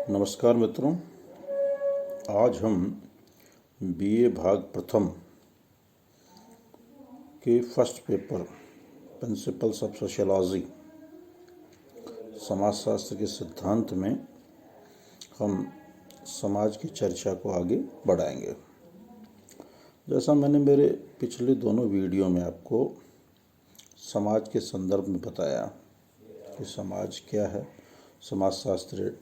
नमस्कार मित्रों। आज हम बीए भाग प्रथम के first paper principles of sociology समाजशास्त्र के सिद्धांत में हम समाज की चर्चा को आगे बढ़ाएंगे। जैसा मैंने मेरे पिछले दोनों वीडियो में आपको समाज के संदर्भ में बताया कि समाज क्या है, समाजशास्त्र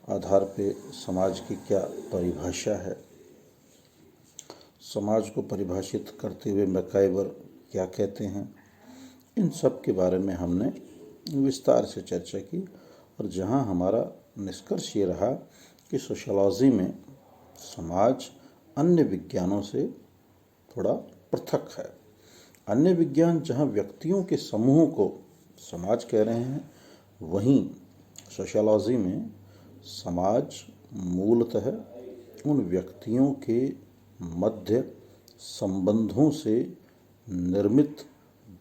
आधार पे समाज की क्या परिभाषा है, समाज को परिभाषित करते हुए मैकाइवर क्या कहते हैं, इन सब के बारे में हमने विस्तार से चर्चा की। और जहां हमारा निष्कर्ष ये रहा कि सोशियोलॉजी में समाज अन्य विज्ञानों से थोड़ा पृथक है। अन्य विज्ञान जहां व्यक्तियों के समूह को समाज कह रहे हैं, वहीं सोशियोलॉजी में समाज मूलतः उन व्यक्तियों के मध्य संबंधों से निर्मित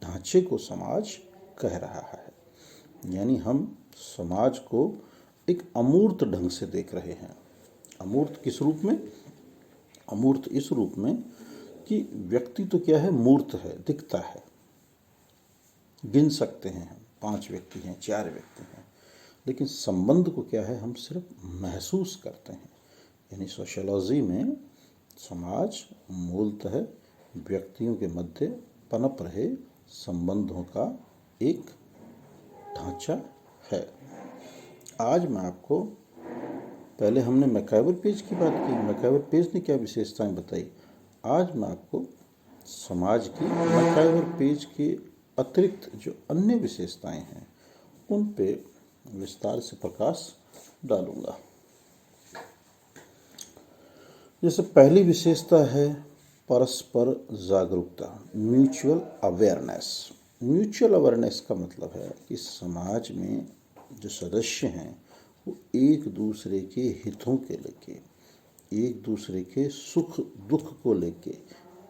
ढांचे को समाज कह रहा है। यानी हम समाज को एक अमूर्त ढंग से देख रहे हैं। अमूर्त किस रूप में? अमूर्त इस रूप में कि व्यक्ति तो क्या है, मूर्त है, दिखता है, गिन सकते हैं, 5 व्यक्ति हैं, 4 व्यक्ति हैं, लेकिन संबंध को क्या है, हम सिर्फ महसूस करते हैं। यानी सोशियोलॉजी में समाज मूलतः व्यक्तियों के मध्य पनप रहे संबंधों का एक ढांचा है। आज मैं आपको, पहले हमने मैकाइवर पेज की बात की, मैकाइवर पेज ने क्या विशेषताएं बताई। आज मैं आपको समाज की मैकाइवर पेज के अतिरिक्त जो अन्य विशेषताएं हैं उन पे विस्तार से प्रकाश डालूंगा। जैसे पहली विशेषता है परस्पर जागरूकता, म्यूचुअल अवेयरनेस। म्यूचुअल अवेयरनेस का मतलब है कि समाज में जो सदस्य हैं वो एक दूसरे के हितों के लेके, एक दूसरे के सुख दुख को लेके,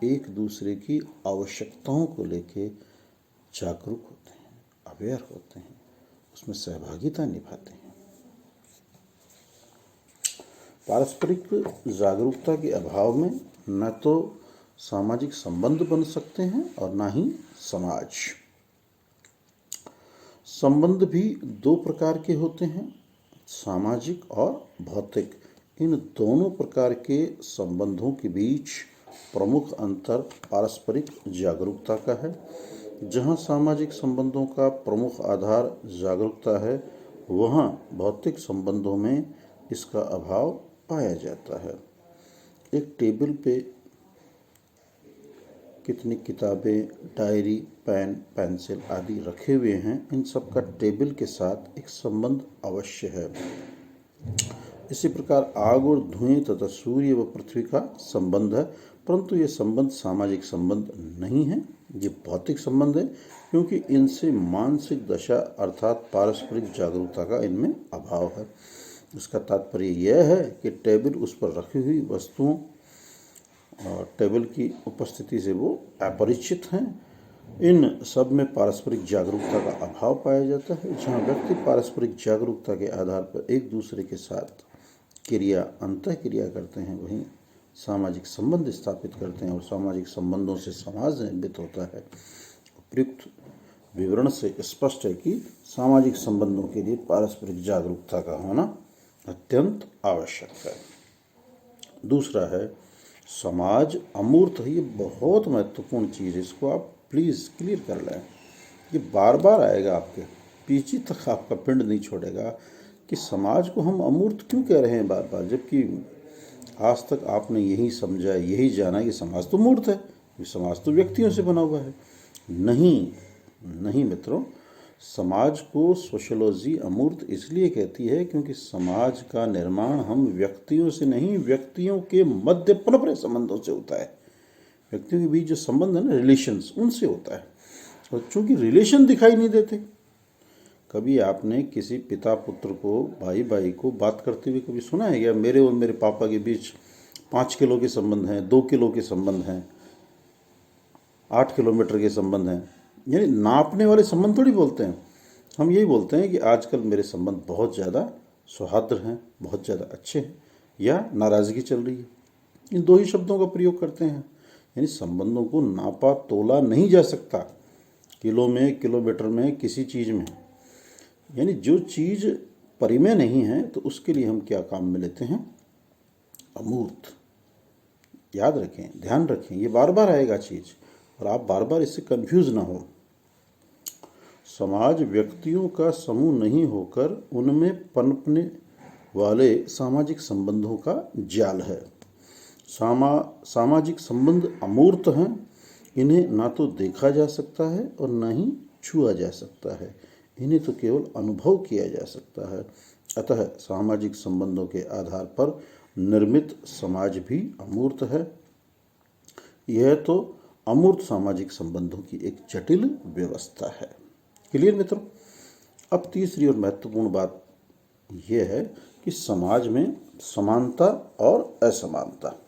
एक दूसरे की आवश्यकताओं को लेके जागरूक होते हैं, अवेयर होते हैं, उसमें सहभागिता निभाते हैं। पारस्परिक जागरूकता के अभाव में न तो सामाजिक संबंध बन सकते हैं और न ही समाज। संबंध भी 2 प्रकार के होते हैं, सामाजिक और भौतिक। इन दोनों प्रकार के संबंधों के बीच प्रमुख अंतर पारस्परिक जागरूकता का है। जहां सामाजिक संबंधों का प्रमुख आधार जागरूकता है, वहां भौतिक संबंधों में इसका अभाव पाया जाता है। एक टेबल पे कितनी किताबें, डायरी, पेन, पेंसिल आदि रखे हुए हैं, इन सब का टेबल के साथ एक संबंध अवश्य है। इसी प्रकार आग और धुएं तथा सूर्य व पृथ्वी का संबंध है, परंतु ये संबंध सामाजिक संबंध नहीं है, ये भौतिक संबंध है, क्योंकि इनसे मानसिक दशा अर्थात पारस्परिक जागरूकता का इनमें अभाव है। इसका तात्पर्य यह है कि टेबल उस पर रखी हुई वस्तुओं और टेबल की उपस्थिति से वो अपरिचित हैं। इन सब में पारस्परिक जागरूकता का अभाव पाया जाता है। जहाँ व्यक्ति पारस्परिक जागरूकता के आधार पर एक दूसरे के साथ क्रिया, अंतःक्रिया करते हैं, वहीं सामाजिक संबंध स्थापित करते हैं और सामाजिक संबंधों से समाज निर्मित होता है। उपयुक्त विवरण से स्पष्ट है कि सामाजिक संबंधों के लिए पारस्परिक जागरूकता का होना अत्यंत आवश्यक है। दूसरा है समाज अमूर्त है। ये बहुत महत्वपूर्ण चीज़ है, इसको आप प्लीज़ क्लियर कर लें। ये बार बार आएगा, आपके पीछे तक आपका पिंड नहीं छोड़ेगा कि समाज को हम अमूर्त क्यों कह रहे हैं बार बार, जबकि आज तक आपने यही समझा, यही जाना कि समाज तो मूर्त है, समाज तो व्यक्तियों से बना हुआ है। नहीं मित्रों, समाज को सोशियोलॉजी अमूर्त इसलिए कहती है क्योंकि समाज का निर्माण हम व्यक्तियों से नहीं, व्यक्तियों के मध्य पनप रहे संबंधों से होता है। व्यक्तियों के बीच जो संबंध है ना, रिलेशंस, उनसे होता है। और चूंकि रिलेशन दिखाई नहीं देते, कभी आपने किसी पिता पुत्र को, भाई भाई को बात करते हुए कभी सुना है क्या? मेरे और मेरे पापा के बीच 5 किलो के संबंध हैं, 2 किलो के संबंध हैं, 8 किलोमीटर के संबंध हैं। यानी नापने वाले संबंध थोड़ी बोलते हैं हम, यही बोलते हैं कि आजकल मेरे संबंध बहुत ज़्यादा सौहार्द हैं, बहुत ज़्यादा अच्छे हैं, या नाराज़गी चल रही है। इन दो ही शब्दों का प्रयोग करते हैं। यानी संबंधों को नापा तोला नहीं जा सकता किलो में, किलोमीटर में, किसी चीज़ में। यानी जो चीज़ परिमेय नहीं है तो उसके लिए हम क्या काम में लेते हैं? अमूर्त। याद रखें, ध्यान रखें, ये बार बार आएगा चीज़, और आप बार बार इससे कंफ्यूज ना हो। समाज व्यक्तियों का समूह नहीं होकर उनमें पनपने वाले सामाजिक संबंधों का जाल है। सामाजिक संबंध अमूर्त हैं, इन्हें ना तो देखा जा सकता है और ना ही छुआ जा सकता है, इन्हें तो केवल अनुभव किया जा सकता है। अतः सामाजिक संबंधों के आधार पर निर्मित समाज भी अमूर्त है। यह तो अमूर्त सामाजिक संबंधों की एक जटिल व्यवस्था है। क्लियर मित्रों? अब तीसरी और महत्वपूर्ण बात यह है कि समाज में समानता और असमानता।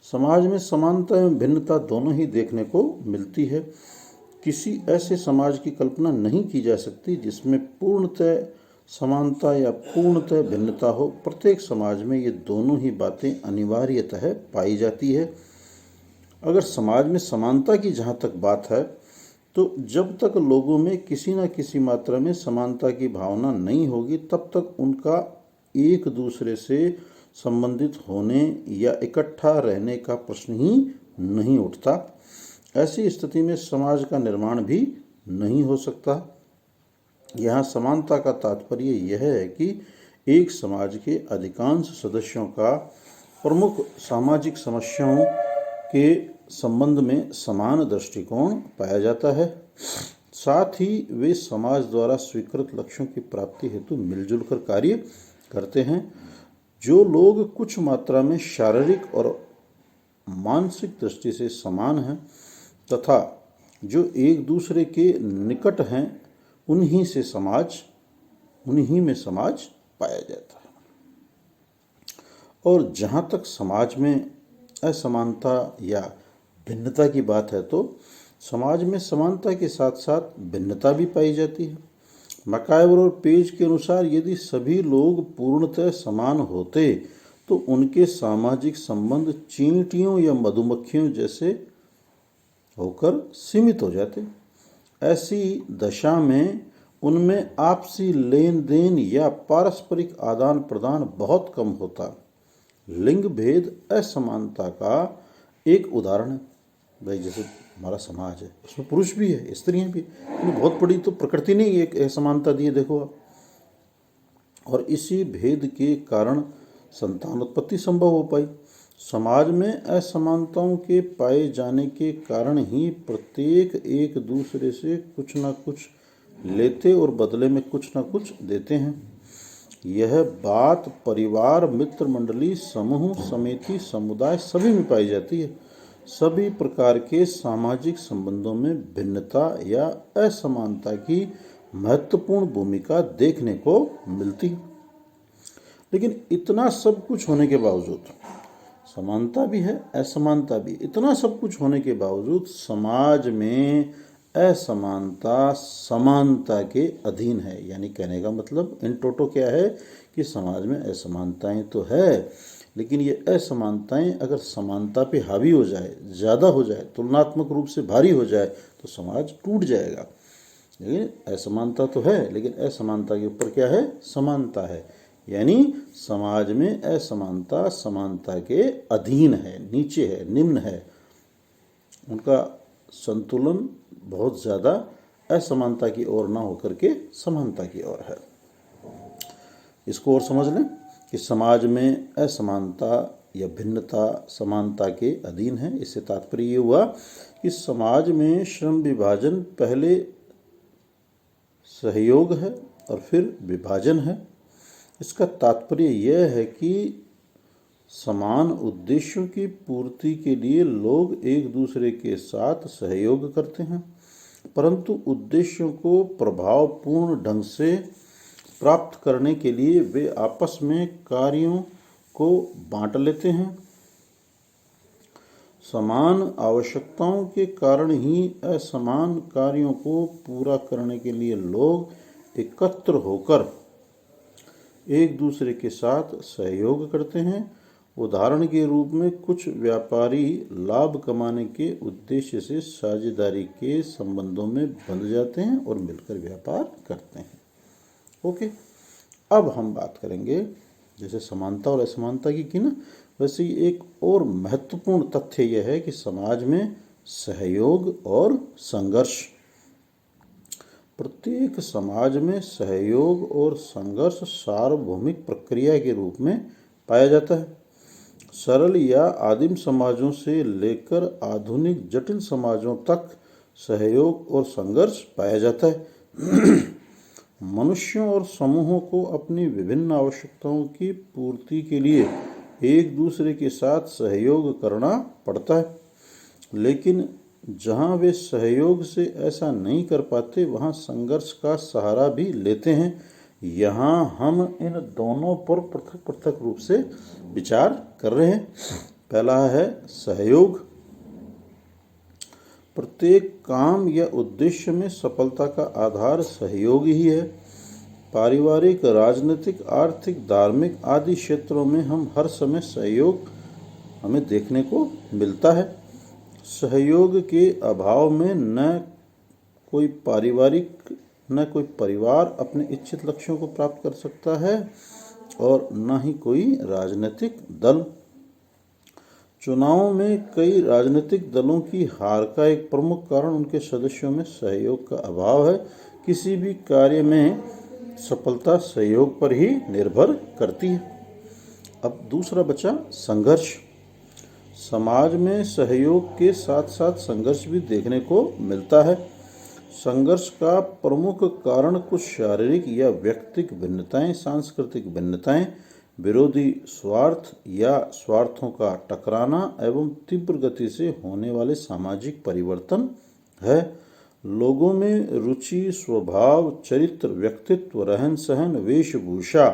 समाज में समानता एवं भिन्नता दोनों ही देखने को मिलती है। किसी ऐसे समाज की कल्पना नहीं की जा सकती जिसमें पूर्णतः समानता या पूर्णतः भिन्नता हो। प्रत्येक समाज में ये दोनों ही बातें अनिवार्यतः पाई जाती है। अगर समाज में समानता की जहाँ तक बात है, तो जब तक लोगों में किसी न किसी मात्रा में समानता की भावना नहीं होगी, तब तक उनका एक दूसरे से संबंधित होने या इकट्ठा रहने का प्रश्न ही नहीं उठता। ऐसी स्थिति में समाज का निर्माण भी नहीं हो सकता। यहाँ समानता का तात्पर्य यह है कि एक समाज के अधिकांश सदस्यों का प्रमुख सामाजिक समस्याओं के संबंध में समान दृष्टिकोण पाया जाता है। साथ ही वे समाज द्वारा स्वीकृत लक्ष्यों की प्राप्ति हेतु मिलजुल कर कार्य करते हैं। जो लोग कुछ मात्रा में शारीरिक और मानसिक दृष्टि से समान हैं तथा जो एक दूसरे के निकट हैं, उन्हीं में समाज पाया जाता है। और जहाँ तक समाज में असमानता या भिन्नता की बात है, तो समाज में समानता के साथ साथ भिन्नता भी पाई जाती है। मैकाइवर और पेज के अनुसार यदि सभी लोग पूर्णतः समान होते तो उनके सामाजिक संबंध चींटियों या मधुमक्खियों जैसे होकर सीमित हो जाते। ऐसी दशा में उनमें आपसी लेन देन या पारस्परिक आदान प्रदान बहुत कम होता। लिंग भेद असमानता का एक उदाहरण है। भाई जैसे हमारा समाज है, उसमें पुरुष भी है, स्त्रियां भी, बहुत बड़ी तो प्रकृति ने एक असमानता दी है, देखो आप। और इसी भेद के कारण संतान उत्पत्ति संभव हो पाई। समाज में असमानताओं के पाए जाने के कारण ही प्रत्येक एक दूसरे से कुछ ना कुछ लेते और बदले में कुछ ना कुछ देते हैं। यह बात परिवार, मित्र मंडली, समूह, समिति, समुदाय सभी में पाई जाती है। सभी प्रकार के सामाजिक संबंधों में भिन्नता या असमानता की महत्वपूर्ण भूमिका देखने को मिलती है। लेकिन इतना सब कुछ होने के बावजूद, समानता भी है, असमानता भी, इतना सब कुछ होने के बावजूद समाज में असमानता समानता के अधीन है। यानी कहने का मतलब इन टोटो क्या है कि समाज में असमानताएं तो है, लेकिन ये असमानताएं अगर समानता पे हावी हो जाए, ज़्यादा हो जाए, तुलनात्मक रूप से भारी हो जाए, तो समाज टूट जाएगा। लेकिन असमानता तो है, लेकिन असमानता के ऊपर क्या है? समानता है। यानी समाज में असमानता समानता के अधीन है, नीचे है, निम्न है। उनका संतुलन बहुत ज़्यादा असमानता की ओर ना होकर के समानता की ओर है। इसको और समझ लें कि समाज में असमानता या भिन्नता समानता के अधीन है। इससे तात्पर्य ये हुआ कि समाज में श्रम विभाजन पहले सहयोग है और फिर विभाजन है। इसका तात्पर्य यह है कि समान उद्देश्यों की पूर्ति के लिए लोग एक दूसरे के साथ सहयोग करते हैं, परंतु उद्देश्यों को प्रभावपूर्ण ढंग से प्राप्त करने के लिए वे आपस में कार्यों को बांट लेते हैं। समान आवश्यकताओं के कारण ही असमान कार्यों को पूरा करने के लिए लोग एकत्र होकर एक दूसरे के साथ सहयोग करते हैं। उदाहरण के रूप में कुछ व्यापारी लाभ कमाने के उद्देश्य से साझेदारी के संबंधों में बंध जाते हैं और मिलकर व्यापार करते हैं। ओके, अब हम बात करेंगे जैसे समानता और असमानता की ना, वैसे ही एक और महत्वपूर्ण तथ्य यह है कि समाज में सहयोग और संघर्ष, प्रत्येक समाज में सहयोग और संघर्ष सार्वभौमिक प्रक्रिया के रूप में पाया जाता है। सरल या आदिम समाजों से लेकर आधुनिक जटिल समाजों तक सहयोग और संघर्ष पाया जाता है। मनुष्यों और समूहों को अपनी विभिन्न आवश्यकताओं की पूर्ति के लिए एक दूसरे के साथ सहयोग करना पड़ता है, लेकिन जहां वे सहयोग से ऐसा नहीं कर पाते वहां संघर्ष का सहारा भी लेते हैं। यहाँ हम इन दोनों पर पृथक पृथक रूप से विचार कर रहे हैं। पहला है सहयोग। प्रत्येक काम या उद्देश्य में सफलता का आधार सहयोग ही है। पारिवारिक, राजनीतिक, आर्थिक, धार्मिक आदि क्षेत्रों में हम हर समय सहयोग हमें देखने को मिलता है। सहयोग के अभाव में न कोई परिवार अपने इच्छित लक्ष्यों को प्राप्त कर सकता है और न ही कोई राजनीतिक दल। चुनावों में कई राजनीतिक दलों की हार का एक प्रमुख कारण उनके सदस्यों में सहयोग का अभाव है। किसी भी कार्य में सफलता सहयोग पर ही निर्भर करती है। अब दूसरा बचा संघर्ष। समाज में सहयोग के साथ साथ संघर्ष भी देखने को मिलता है। संघर्ष का प्रमुख कारण कुछ शारीरिक या व्यक्तिगत भिन्नताएं, सांस्कृतिक भिन्नताएं, विरोधी स्वार्थ या स्वार्थों का टकराना एवं तीव्र गति से होने वाले सामाजिक परिवर्तन है। लोगों में रुचि, स्वभाव, चरित्र, व्यक्तित्व, रहन सहन, वेशभूषा,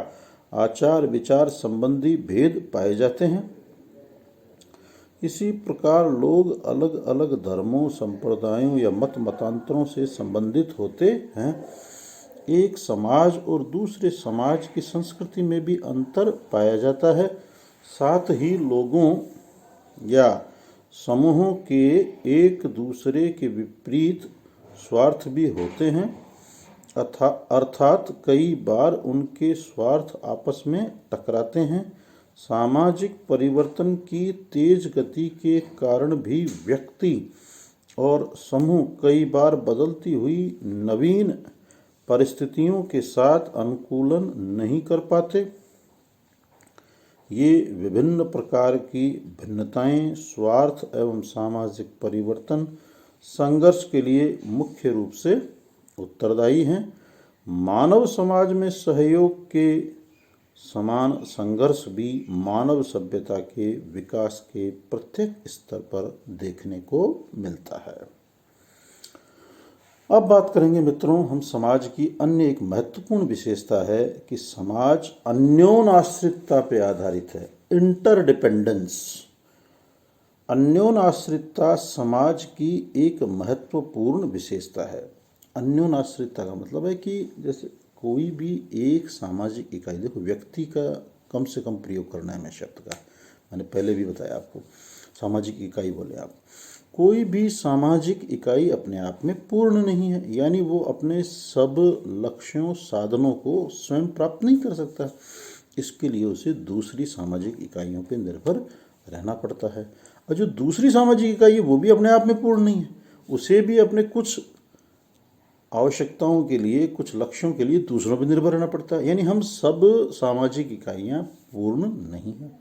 आचार विचार संबंधी भेद पाए जाते हैं। इसी प्रकार लोग अलग अलग धर्मों, संप्रदायों या मतांतरों से संबंधित होते हैं। एक समाज और दूसरे समाज की संस्कृति में भी अंतर पाया जाता है। साथ ही लोगों या समूहों के एक दूसरे के विपरीत स्वार्थ भी होते हैं, अर्थात कई बार उनके स्वार्थ आपस में टकराते हैं। सामाजिक परिवर्तन की तेज गति के कारण भी व्यक्ति और समूह कई बार बदलती हुई नवीन परिस्थितियों के साथ अनुकूलन नहीं कर पाते। ये विभिन्न प्रकार की भिन्नताएं, स्वार्थ एवं सामाजिक परिवर्तन संघर्ष के लिए मुख्य रूप से उत्तरदायी हैं। मानव समाज में सहयोग के समान संघर्ष भी मानव सभ्यता के विकास के प्रत्येक स्तर पर देखने को मिलता है। अब बात करेंगे मित्रों हम समाज की अन्य एक महत्वपूर्ण विशेषता है कि समाज अन्योन्याश्रितता पे आधारित है। इंटरडिपेंडेंस। अन्योन्याश्रितता समाज की एक महत्वपूर्ण विशेषता है। अन्योन्याश्रितता का मतलब है कि जैसे कोई भी एक सामाजिक इकाई, देखो व्यक्ति का कम से कम प्रयोग करना है मैं शब्द का, मैंने पहले भी बताया आपको, सामाजिक इकाई बोले आप। कोई भी सामाजिक इकाई अपने आप में पूर्ण नहीं है, यानी वो अपने सब लक्ष्यों, साधनों को स्वयं प्राप्त नहीं कर सकता। इसके लिए उसे दूसरी सामाजिक इकाइयों पर निर्भर रहना पड़ता है। और जो दूसरी सामाजिक इकाई है वो भी अपने आप में पूर्ण नहीं है, उसे भी अपने कुछ आवश्यकताओं के लिए, कुछ लक्ष्यों के लिए दूसरों पर निर्भर रहना पड़ता है। यानी हम सब सामाजिक इकाइयाँ पूर्ण नहीं हैं।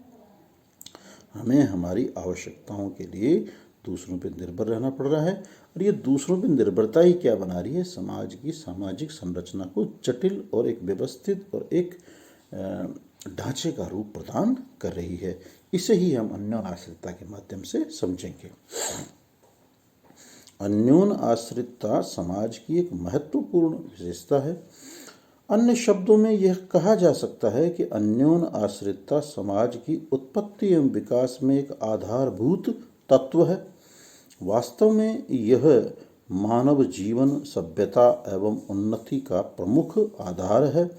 हमें हमारी आवश्यकताओं के लिए दूसरों पर निर्भर रहना पड़ रहा है। और ये दूसरों पर निर्भरता ही क्या बना रही है, समाज की सामाजिक संरचना को जटिल और एक व्यवस्थित और एक ढांचे का रूप प्रदान कर रही है। इसे ही हम अन्योन्याश्रितता के माध्यम से समझेंगे। अन्योन्य आश्रितता समाज की एक महत्वपूर्ण विशेषता है। अन्य शब्दों में यह कहा जा सकता है कि अन्योन्य आश्रितता समाज की उत्पत्ति एवं विकास में एक आधारभूत तत्व है। वास्तव में यह मानव जीवन, सभ्यता एवं उन्नति का प्रमुख आधार है।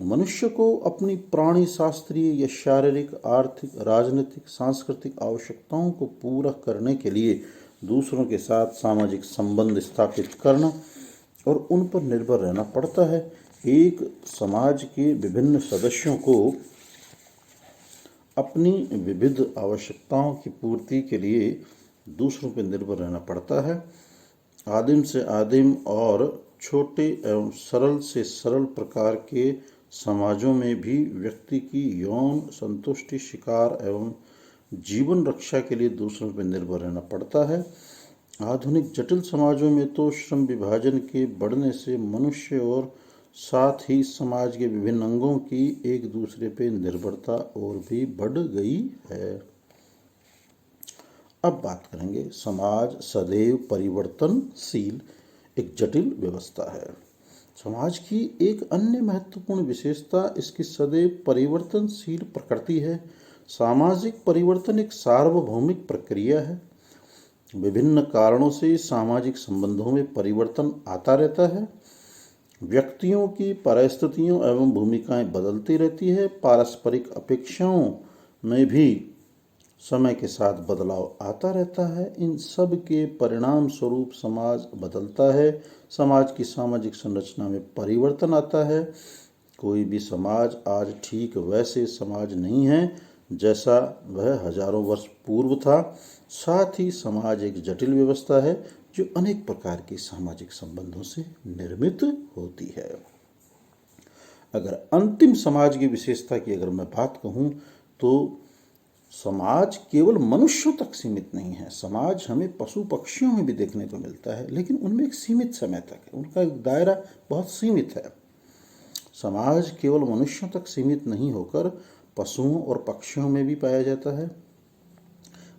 मनुष्य को अपनी प्राणी शास्त्रीय या शारीरिक, आर्थिक, राजनीतिक, सांस्कृतिक आवश्यकताओं को पूरा करने के लिए दूसरों के साथ सामाजिक संबंध स्थापित करना और उन पर निर्भर रहना पड़ता है। एक समाज के विभिन्न सदस्यों को अपनी विविध आवश्यकताओं की पूर्ति के लिए दूसरों पर निर्भर रहना पड़ता है। आदिम से आदिम और छोटे एवं सरल से सरल प्रकार के समाजों में भी व्यक्ति की यौन संतुष्टि, शिकार एवं जीवन रक्षा के लिए दूसरों पर निर्भर रहना पड़ता है। आधुनिक जटिल समाजों में तो श्रम विभाजन के बढ़ने से मनुष्य और साथ ही समाज के विभिन्न अंगों की एक दूसरे पर निर्भरता और भी बढ़ गई है। अब बात करेंगे, समाज सदैव परिवर्तनशील एक जटिल व्यवस्था है। समाज की एक अन्य महत्वपूर्ण विशेषता इसकी सदैव परिवर्तनशील प्रकृति है। सामाजिक परिवर्तन एक सार्वभौमिक प्रक्रिया है। विभिन्न कारणों से सामाजिक संबंधों में परिवर्तन आता रहता है। व्यक्तियों की परिस्थितियों एवं भूमिकाएं बदलती रहती है। पारस्परिक अपेक्षाओं में भी समय के साथ बदलाव आता रहता है। इन सब के परिणाम स्वरूप समाज बदलता है। समाज की सामाजिक संरचना में परिवर्तन आता है। कोई भी समाज आज ठीक वैसे समाज नहीं है जैसा वह हजारों वर्ष पूर्व था। साथ ही समाज एक जटिल व्यवस्था है जो अनेक प्रकार के सामाजिक संबंधों से निर्मित होती है। अगर अंतिम समाज की विशेषता की अगर मैं बात कहूँ तो समाज केवल मनुष्यों तक सीमित नहीं है। समाज हमें पशु पक्षियों में भी देखने को मिलता है, लेकिन उनमें एक सीमित समय तक है, उनका एक दायरा बहुत सीमित है। समाज केवल मनुष्यों तक सीमित नहीं होकर पशुओं और पक्षियों में भी पाया जाता है।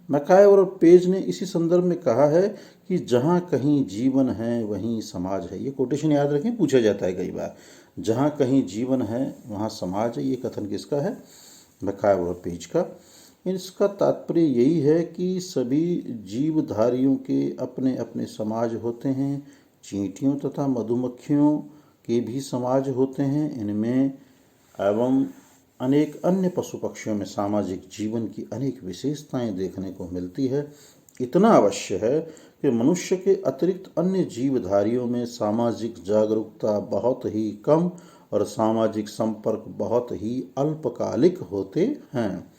मैकाइवर और पेज ने इसी संदर्भ में कहा है कि जहाँ कहीं जीवन है वहीं समाज है। ये कोटेशन याद रखें, पूछा जाता है कई बार। जहाँ कहीं जीवन है वहाँ समाज है। ये कथन किसका है? मैकाइवर और पेज का। इसका तात्पर्य यही है कि सभी जीवधारियों के अपने अपने समाज होते हैं। चींटियों तथा मधुमक्खियों के भी समाज होते हैं। इनमें एवं अनेक अन्य पशु पक्षियों में सामाजिक जीवन की अनेक विशेषताएं देखने को मिलती है। इतना अवश्य है कि मनुष्य के अतिरिक्त अन्य जीवधारियों में सामाजिक जागरूकता बहुत ही कम और सामाजिक संपर्क बहुत ही अल्पकालिक होते हैं।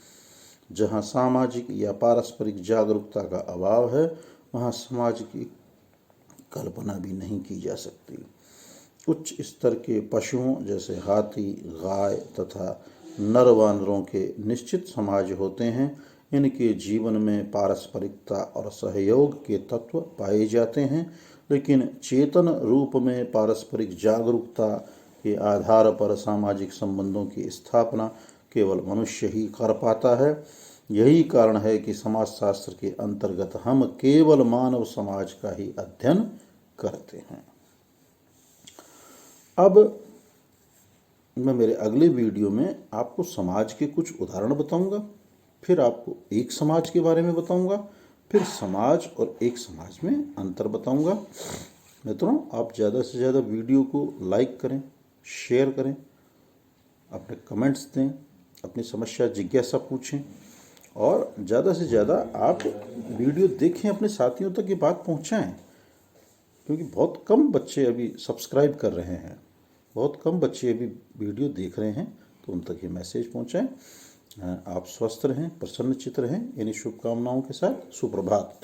जहाँ सामाजिक या पारस्परिक जागरूकता का अभाव है वहाँ समाज की कल्पना भी नहीं की जा सकती। उच्च स्तर के पशुओं जैसे हाथी, गाय तथा नर वानरों के निश्चित समाज होते हैं। इनके जीवन में पारस्परिकता और सहयोग के तत्व पाए जाते हैं, लेकिन चेतन रूप में पारस्परिक जागरूकता के आधार पर सामाजिक संबंधों की स्थापना केवल मनुष्य ही कर पाता है। यही कारण है कि समाजशास्त्र के अंतर्गत हम केवल मानव समाज का ही अध्ययन करते हैं। अब मैं मेरे अगले वीडियो में आपको समाज के कुछ उदाहरण बताऊंगा, फिर आपको एक समाज के बारे में बताऊंगा, फिर समाज और एक समाज में अंतर बताऊंगा। मित्रों, आप ज़्यादा से ज़्यादा वीडियो को लाइक करें, शेयर करें, अपने कमेंट्स दें, अपनी समस्या जिज्ञासा पूछें और ज़्यादा से ज़्यादा आप वीडियो देखें, अपने साथियों तक ये बात पहुंचाएं, क्योंकि बहुत कम बच्चे अभी सब्सक्राइब कर रहे हैं, बहुत कम बच्चे अभी वीडियो देख रहे हैं, तो उन तक ये मैसेज पहुंचाएं। आप स्वस्थ रहें, प्रसन्नचित्त रहें। इन्हीं शुभकामनाओं के साथ सुप्रभात।